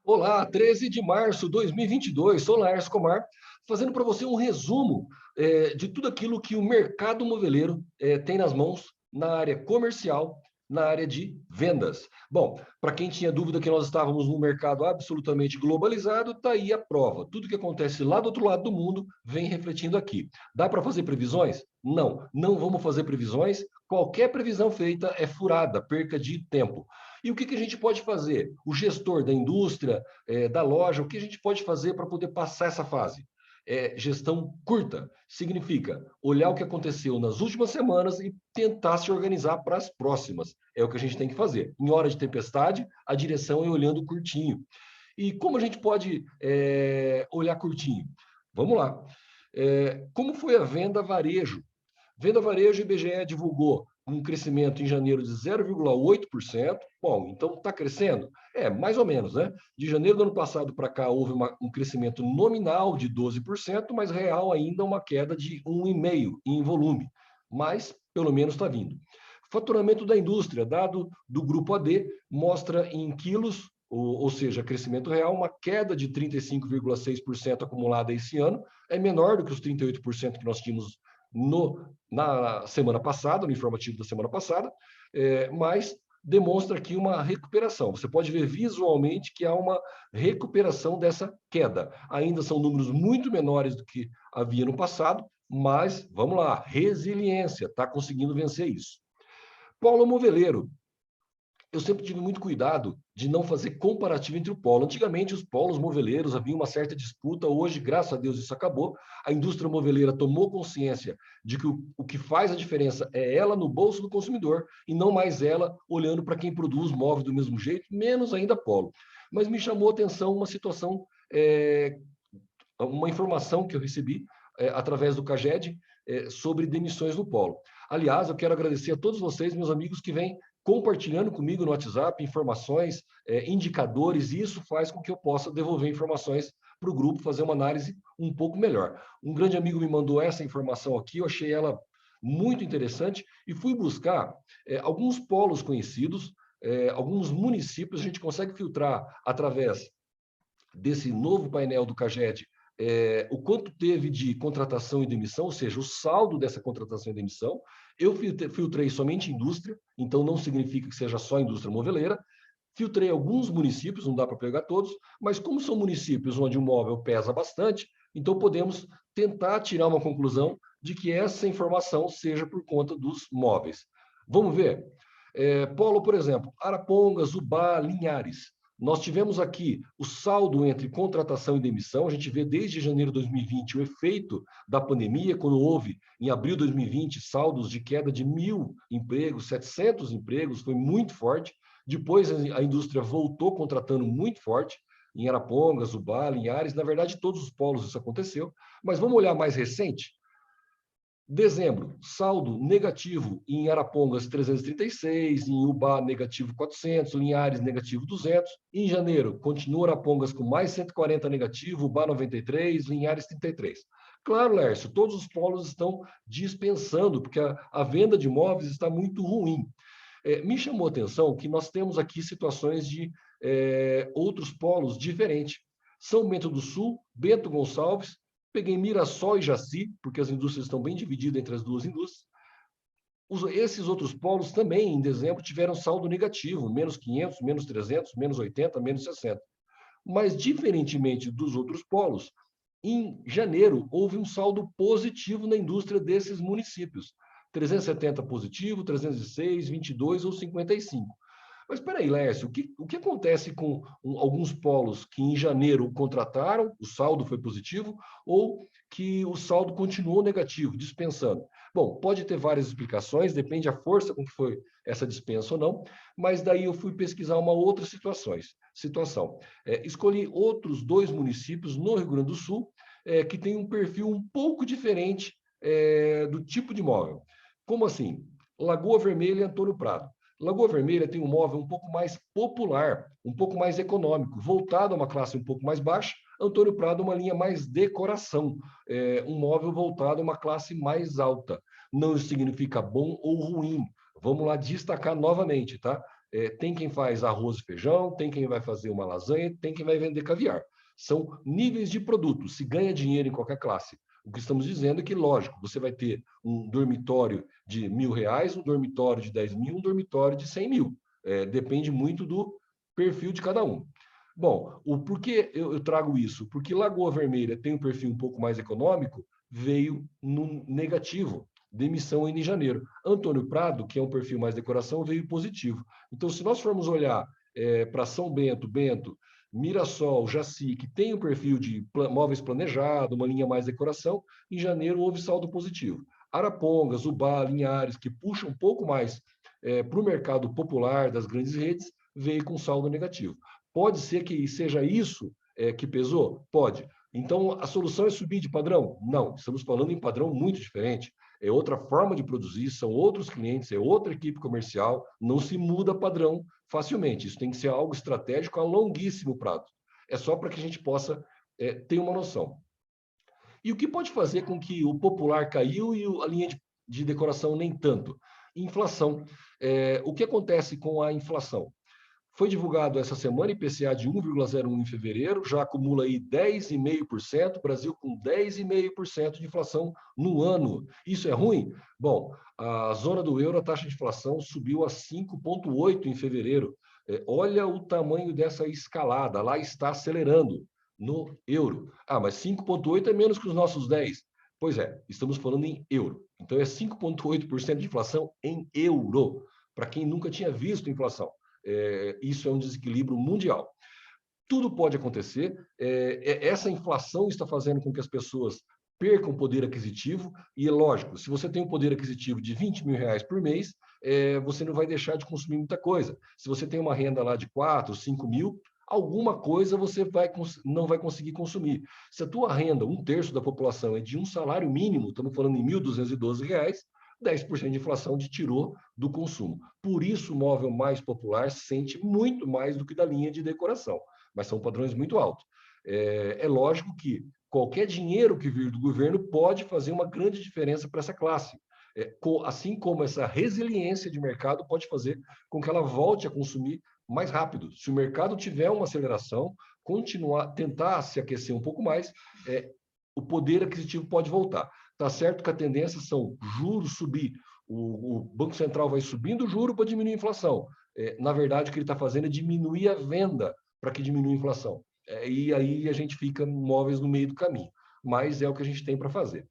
Olá, 13 de março de 2022, sou Laércio Comar, fazendo para você um resumo de tudo aquilo que o mercado moveleiro tem nas mãos na área comercial, na área de vendas. Bom, para quem tinha dúvida que nós estávamos num mercado absolutamente globalizado, está aí a prova. Tudo que acontece lá do outro lado do mundo vem refletindo aqui. Dá para fazer previsões? Não, não vamos fazer previsões. Qualquer previsão feita é furada, perca de tempo. E o que a gente pode fazer? O gestor da indústria, da loja, o que a gente pode fazer para poder passar essa fase? Gestão curta significa olhar o que aconteceu nas últimas semanas e tentar se organizar para as próximas. É o que a gente tem que fazer. Em hora de tempestade, a direção é olhando curtinho. E como a gente pode olhar curtinho? Vamos lá. Como foi a venda varejo? Venda varejo, o IBGE divulgou um crescimento em janeiro de 0,8%. Bom, então está crescendo? Mais ou menos, né? De janeiro do ano passado para cá houve um crescimento nominal de 12%, mas real ainda uma queda de 1,5% em volume. Mas pelo menos está vindo. Faturamento da indústria, dado do grupo AD, mostra em quilos, ou seja, crescimento real, uma queda de 35,6% acumulada esse ano, é menor do que os 38% que nós tínhamos na semana passada, no informativo da semana passada, mas demonstra aqui uma recuperação. Você pode ver visualmente que há uma recuperação dessa queda. Ainda são números muito menores do que havia no passado, mas vamos lá, resiliência, está conseguindo vencer isso. Polo moveleiro. Eu sempre tive muito cuidado de não fazer comparativo entre o polo. Antigamente, os polos moveleiros havia uma certa disputa. Hoje, graças a Deus, isso acabou. A indústria moveleira tomou consciência de que o que faz a diferença é ela no bolso do consumidor e não mais ela olhando para quem produz móvel do mesmo jeito, menos ainda polo. Mas me chamou a atenção uma situação, uma informação que eu recebi através do CAGED sobre demissões no polo. Aliás, eu quero agradecer a todos vocês, meus amigos, que vêm compartilhando comigo no WhatsApp informações, indicadores, e isso faz com que eu possa devolver informações para o grupo, fazer uma análise um pouco melhor. Um grande amigo me mandou essa informação aqui, eu achei ela muito interessante e fui buscar alguns polos conhecidos, alguns municípios, a gente consegue filtrar através desse novo painel do CAGED o quanto teve de contratação e demissão, ou seja, o saldo dessa contratação e demissão. Eu filtrei somente indústria, então não significa que seja só indústria moveleira. Filtrei alguns municípios, não dá para pegar todos, mas como são municípios onde o móvel pesa bastante, então podemos tentar tirar uma conclusão de que essa informação seja por conta dos móveis. Vamos ver? Polo, por exemplo, Arapongas, Ubá, Linhares. Nós tivemos aqui o saldo entre contratação e demissão. A gente vê desde janeiro de 2020 o efeito da pandemia, quando houve, em abril de 2020, saldos de queda de 1.000 empregos, 700 empregos, foi muito forte. Depois a indústria voltou contratando muito forte, em Arapongas, Ubá, Linhares. Na verdade, todos os polos isso aconteceu. Mas vamos olhar mais recente. Dezembro, saldo negativo em Arapongas 336, em Ubá negativo 400, Linhares negativo 200. Em janeiro, continua Arapongas com mais 140 negativo, Ubá 93, Linhares 33. Claro, Lércio, todos os polos estão dispensando, porque a venda de imóveis está muito ruim. Me chamou a atenção que nós temos aqui situações de outros polos diferentes. São Bento do Sul, Bento Gonçalves, peguei Mirassol e Jaci, porque as indústrias estão bem divididas entre as duas indústrias. Esses outros polos também, em dezembro, tiveram saldo negativo, menos 500, menos 300, menos 80, menos 60. Mas, diferentemente dos outros polos, em janeiro houve um saldo positivo na indústria desses municípios. 370 positivo, 306, 22 ou 55. Mas espera aí, Lércio, o que acontece com alguns polos que em janeiro contrataram, o saldo foi positivo, ou que o saldo continuou negativo, dispensando? Bom, pode ter várias explicações, depende da força com que foi essa dispensa ou não, mas daí eu fui pesquisar uma outra situação. Escolhi outros 2 municípios no Rio Grande do Sul, que tem um perfil um pouco diferente do tipo de imóvel. Como assim? Lagoa Vermelha e Antônio Prado. Lagoa Vermelha tem um móvel um pouco mais popular, um pouco mais econômico, voltado a uma classe um pouco mais baixa. Antônio Prado, uma linha mais decoração, um móvel voltado a uma classe mais alta. Não significa bom ou ruim. Vamos lá destacar novamente, tá? tem quem faz arroz e feijão, tem quem vai fazer uma lasanha, tem quem vai vender caviar. São níveis de produto, se ganha dinheiro em qualquer classe. O que estamos dizendo é que, lógico, você vai ter um dormitório de R$ 1.000, um dormitório de 10 mil, um dormitório de 100 mil. Depende muito do perfil de cada um. Bom, por que eu trago isso? Porque Lagoa Vermelha tem um perfil um pouco mais econômico, veio no negativo, demissão em janeiro. Antônio Prado, que é um perfil mais decoração, veio positivo. Então, se nós formos olhar para São Bento, Mirassol, Jaci, que tem o perfil de móveis planejado, uma linha mais decoração, em janeiro houve saldo positivo. Arapongas, Ubá, Linhares, que puxam um pouco mais para o mercado popular das grandes redes, veio com saldo negativo. Pode ser que seja isso que pesou? Pode. Então, a solução é subir de padrão? Não, estamos falando em padrão muito diferente. É outra forma de produzir, são outros clientes, é outra equipe comercial, não se muda padrão facilmente. Isso tem que ser algo estratégico a longuíssimo prazo. É só para que a gente possa ter uma noção. E o que pode fazer com que o popular caiu e a linha de decoração nem tanto? Inflação. O que acontece com a inflação? Foi divulgado essa semana IPCA de 1,01 em fevereiro, já acumula aí 10,5%, Brasil com 10,5% de inflação no ano. Isso é ruim? Bom, a zona do euro, a taxa de inflação subiu a 5,8 em fevereiro. Olha o tamanho dessa escalada, lá está acelerando no euro. Mas 5,8 é menos que os nossos 10. Pois é, estamos falando em euro. Então é 5,8% de inflação em euro, para quem nunca tinha visto inflação. Isso é um desequilíbrio mundial. Tudo pode acontecer. Essa inflação está fazendo com que as pessoas percam poder aquisitivo, e é lógico, se você tem um poder aquisitivo de R$ 20.000 por mês, você não vai deixar de consumir muita coisa. Se você tem uma renda lá de 4, 5 mil, alguma coisa você não vai conseguir consumir. Se a tua renda, 1/3 da população, é de um salário mínimo, estamos falando em R$ 1.212, 10% de inflação te tirou do consumo. Por isso, o móvel mais popular sente muito mais do que da linha de decoração, mas são padrões muito altos. É lógico que qualquer dinheiro que vir do governo pode fazer uma grande diferença para essa classe. Assim como essa resiliência de mercado pode fazer com que ela volte a consumir mais rápido. Se o mercado tiver uma aceleração, tentar se aquecer um pouco mais, o poder aquisitivo pode voltar. Está certo que a tendência são juros subir. O Banco Central vai subindo o juro para diminuir a inflação. Na verdade, o que ele está fazendo é diminuir a venda para que diminua a inflação. E aí a gente fica móveis no meio do caminho. Mas é o que a gente tem para fazer.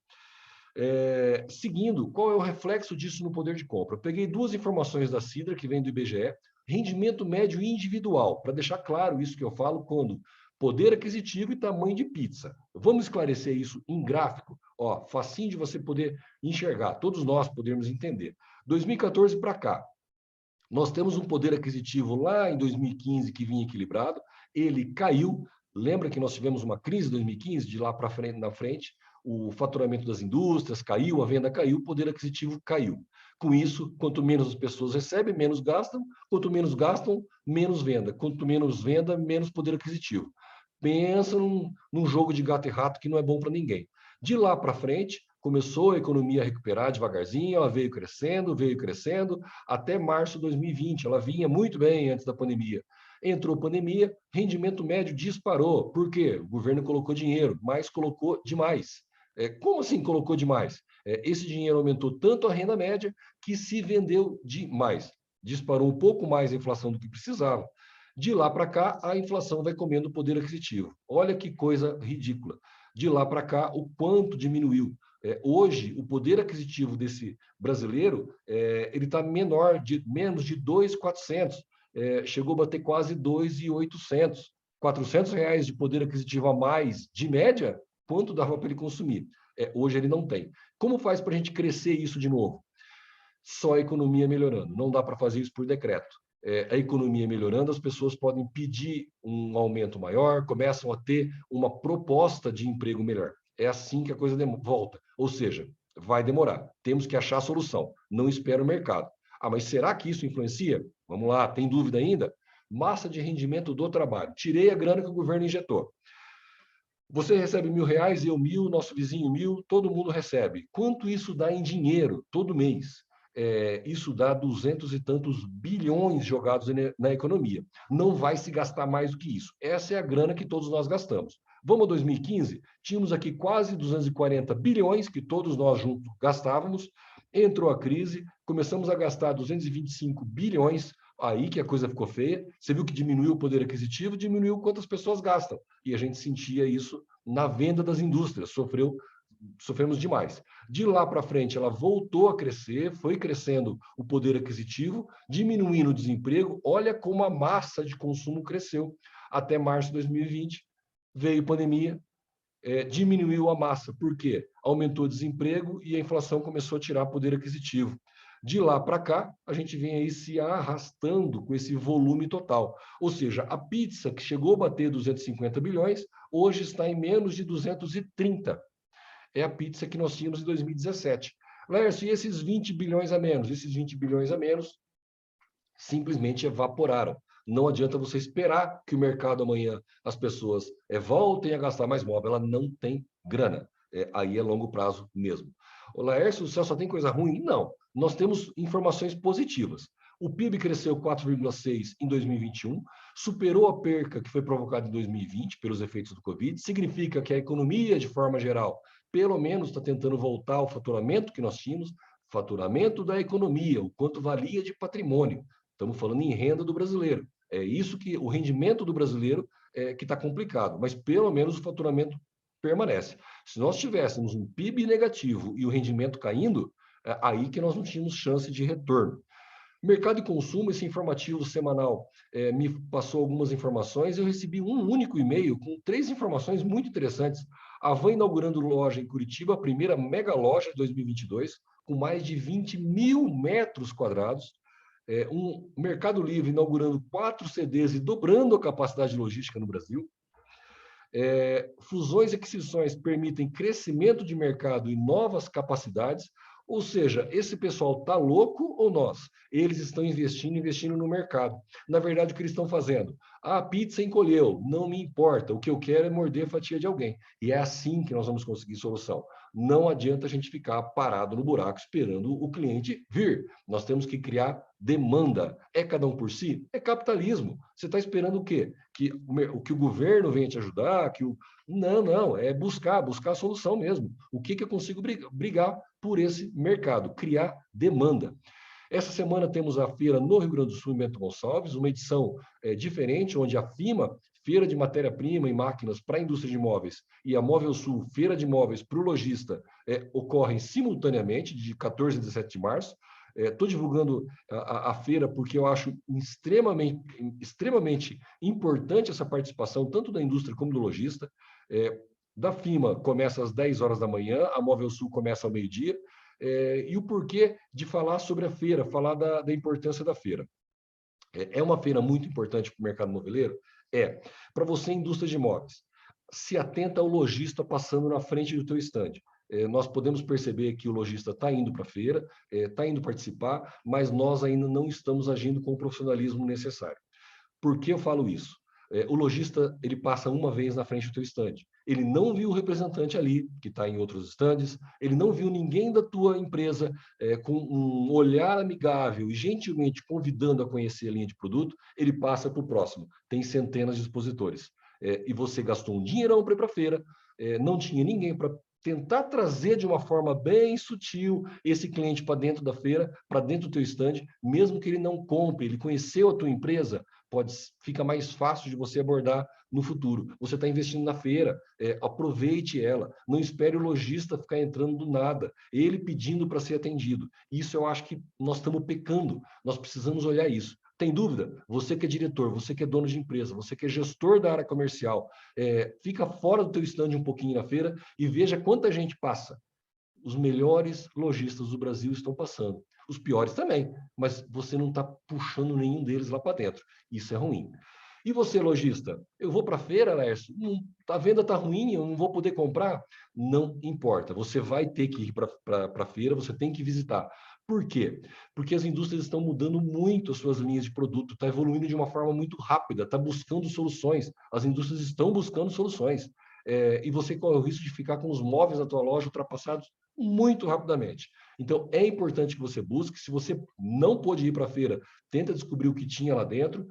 Seguindo, qual é o reflexo disso no poder de compra? Eu peguei 2 informações da Sidra, que vem do IBGE, rendimento médio individual, para deixar claro isso que eu falo quando poder aquisitivo e tamanho de pizza. Vamos esclarecer isso em gráfico? Facinho de você poder enxergar, todos nós podemos entender. 2014 para cá, nós temos um poder aquisitivo lá em 2015 que vinha equilibrado, ele caiu. Lembra que nós tivemos uma crise em 2015, de lá para frente, na frente, o faturamento das indústrias caiu, a venda caiu, o poder aquisitivo caiu. Com isso, quanto menos as pessoas recebem, menos gastam, quanto menos gastam, menos venda, quanto menos venda, menos poder aquisitivo. Pensa num jogo de gato e rato que não é bom para ninguém. De lá para frente, começou a economia a recuperar devagarzinho, ela veio crescendo, até março de 2020. Ela vinha muito bem antes da pandemia. Entrou a pandemia, rendimento médio disparou. Por quê? O governo colocou dinheiro, mas colocou demais. Como assim colocou demais? Esse dinheiro aumentou tanto a renda média que se vendeu demais. Disparou um pouco mais a inflação do que precisava. De lá para cá, a inflação vai comendo o poder aquisitivo. Olha que coisa ridícula. De lá para cá, o quanto diminuiu. Hoje, o poder aquisitivo desse brasileiro ele está menos de 2.400. Chegou a bater quase 2.800. R$ 400 de poder aquisitivo a mais, de média, quanto dava para ele consumir. Hoje ele não tem. Como faz para a gente crescer isso de novo? Só a economia melhorando. Não dá para fazer isso por decreto. A economia melhorando, as pessoas podem pedir um aumento maior, começam a ter uma proposta de emprego melhor. É assim que a coisa volta. Ou seja, vai demorar. Temos que achar a solução. Não espera o mercado. Mas será que isso influencia? Vamos lá, tem dúvida ainda? Massa de rendimento do trabalho. Tirei a grana que o governo injetou. Você recebe R$ 1.000, eu 1.000, nosso vizinho 1.000, todo mundo recebe. Quanto isso dá em dinheiro todo mês? isso dá 200 e tantos bilhões jogados na economia. Não vai se gastar mais do que isso. Essa é a grana que todos nós gastamos. Vamos a 2015, tínhamos aqui quase 240 bilhões que todos nós juntos gastávamos. Entrou a crise, começamos a gastar 225 bilhões, aí que a coisa ficou feia. Você viu que diminuiu o poder aquisitivo, diminuiu quantas pessoas gastam. E a gente sentia isso na venda das indústrias, sofremos demais. De lá para frente, ela voltou a crescer, foi crescendo o poder aquisitivo, diminuindo o desemprego. Olha como a massa de consumo cresceu. Até março de 2020, veio pandemia, diminuiu a massa. Por quê? Aumentou o desemprego e a inflação começou a tirar poder aquisitivo. De lá para cá, a gente vem aí se arrastando com esse volume total. Ou seja, a pizza que chegou a bater 250 bilhões, hoje está em menos de 230. É a pizza que nós tínhamos em 2017. Lércio, e esses 20 bilhões a menos? Esses 20 bilhões a menos simplesmente evaporaram. Não adianta você esperar que o mercado amanhã as pessoas voltem a gastar mais móvel. Ela não tem grana. Aí é longo prazo mesmo. O Laércio, o céu só tem coisa ruim? Não. Nós temos informações positivas. O PIB cresceu 4,6% em 2021, superou a perca que foi provocada em 2020 pelos efeitos do Covid. Significa que a economia, de forma geral, pelo menos está tentando voltar ao faturamento que nós tínhamos, faturamento da economia, o quanto valia de patrimônio. Estamos falando em renda do brasileiro. É isso que o rendimento do brasileiro que está complicado, mas pelo menos o faturamento permanece. Se nós tivéssemos um PIB negativo e o rendimento caindo, aí que nós não tínhamos chance de retorno. Mercado de consumo, esse informativo semanal me passou algumas informações. Eu recebi um único e-mail com 3 informações muito interessantes. A Van inaugurando loja em Curitiba, a primeira mega loja de 2022, com mais de 20 mil metros quadrados. Um Mercado Livre inaugurando 4 CDs e dobrando a capacidade logística no Brasil. Fusões e aquisições permitem crescimento de mercado e novas capacidades. Ou seja, esse pessoal está louco ou nós? Eles estão investindo no mercado. Na verdade, o que eles estão fazendo? A pizza encolheu, não me importa. O que eu quero é morder a fatia de alguém. E é assim que nós vamos conseguir solução. Não adianta a gente ficar parado no buraco esperando o cliente vir. Nós temos que criar demanda. É cada um por si? É capitalismo. Você está esperando o quê? Que o governo venha te ajudar? Não, é buscar a solução mesmo. O que eu consigo brigar por esse mercado, criar demanda. Essa semana temos a feira no Rio Grande do Sul, em Bento Gonçalves, uma edição diferente, onde a FIMA, Feira de Matéria-Prima e Máquinas para a Indústria de Imóveis, e a Móvel Sul, Feira de Imóveis para o Lojista, ocorrem simultaneamente, de 14 a 17 de março. Estou divulgando a feira porque eu acho extremamente importante essa participação, tanto da indústria como do lojista. Da FIMA começa às 10 horas da manhã, a Móvel Sul começa ao meio-dia. E o porquê de falar sobre a feira, falar da importância da feira. É uma feira muito importante para o mercado moveleiro? Para você, indústria de imóveis, se atenta ao lojista passando na frente do teu estande. Nós podemos perceber que o lojista está indo para a feira, está indo participar, mas nós ainda não estamos agindo com o profissionalismo necessário. Por que eu falo isso? O lojista, ele passa uma vez na frente do teu estande. Ele não viu o representante ali, que está em outros estandes, ele não viu ninguém da tua empresa com um olhar amigável e gentilmente convidando a conhecer a linha de produto, ele passa para o próximo. Tem centenas de expositores. E você gastou um dinheirão para ir para a feira, não tinha ninguém para tentar trazer de uma forma bem sutil esse cliente para dentro da feira, para dentro do teu estande, mesmo que ele não compre, ele conheceu a tua empresa, fica mais fácil de você abordar no futuro. Você está investindo na feira, aproveite ela. Não espere o lojista ficar entrando do nada, ele pedindo para ser atendido. Isso eu acho que nós estamos pecando. Nós precisamos olhar isso. Tem dúvida? Você que é diretor, você que é dono de empresa, você que é gestor da área comercial, fica fora do teu stand um pouquinho na feira e veja quanta gente passa. Os melhores lojistas do Brasil estão passando. Os piores também, mas você não está puxando nenhum deles lá para dentro. Isso é ruim. E você, lojista? Eu vou para a feira, Lércio? A venda está ruim, eu não vou poder comprar? Não importa, você vai ter que ir para a feira, você tem que visitar. Por quê? Porque as indústrias estão mudando muito as suas linhas de produto, está evoluindo de uma forma muito rápida, está buscando soluções. As indústrias estão buscando soluções. E você corre o risco de ficar com os móveis da tua loja ultrapassados? muito rapidamente. Então, é importante que você busque. Se você não pôde ir para a feira, tenta descobrir o que tinha lá dentro,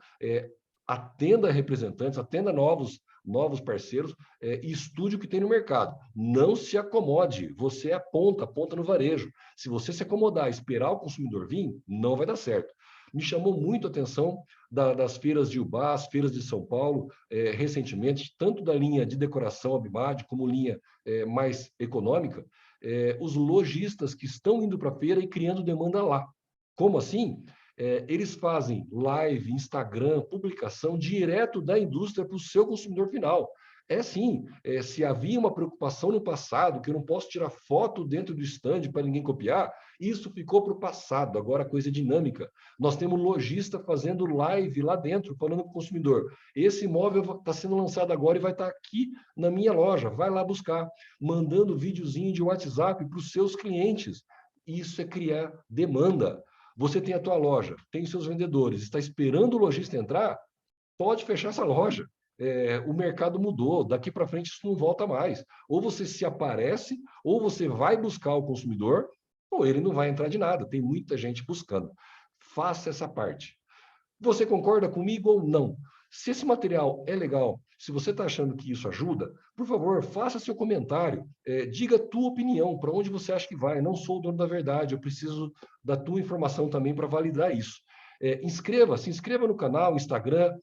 atenda representantes, atenda novos parceiros, e estude o que tem no mercado. Não se acomode, você aponta no varejo. Se você se acomodar, esperar o consumidor vir, não vai dar certo. Me chamou muito a atenção das feiras de Ubá, as feiras de São Paulo, recentemente, tanto da linha de decoração Abimad, como linha mais econômica, os lojistas que estão indo para a feira e criando demanda lá. Como assim? Eles fazem live, Instagram, publicação direto da indústria para o seu consumidor final. Sim, se havia uma preocupação no passado, que eu não posso tirar foto dentro do stand para ninguém copiar, isso ficou para o passado, agora a coisa é dinâmica. Nós temos lojista fazendo live lá dentro, falando com o consumidor. Esse imóvel está sendo lançado agora e vai estar aqui na minha loja, vai lá buscar, mandando videozinho de WhatsApp para os seus clientes. Isso é criar demanda. Você tem a tua loja, tem os seus vendedores, está esperando o lojista entrar, pode fechar essa loja. O mercado mudou, daqui para frente isso não volta mais. Ou você se aparece, ou você vai buscar o consumidor, ou ele não vai entrar de nada. Tem muita gente buscando. Faça essa parte. Você concorda comigo ou não? Se esse material é legal, se você está achando que isso ajuda, por favor, faça seu comentário, diga a tua opinião, para onde você acha que vai. Eu não sou o dono da verdade, eu preciso da tua informação também para validar isso. Se inscreva no canal, Instagram,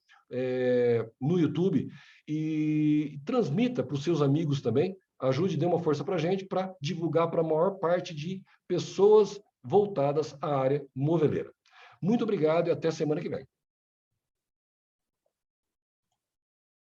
no YouTube e transmita para os seus amigos também. Ajude, dê uma força para a gente para divulgar para a maior parte de pessoas voltadas à área moveleira. Muito obrigado e até semana que vem.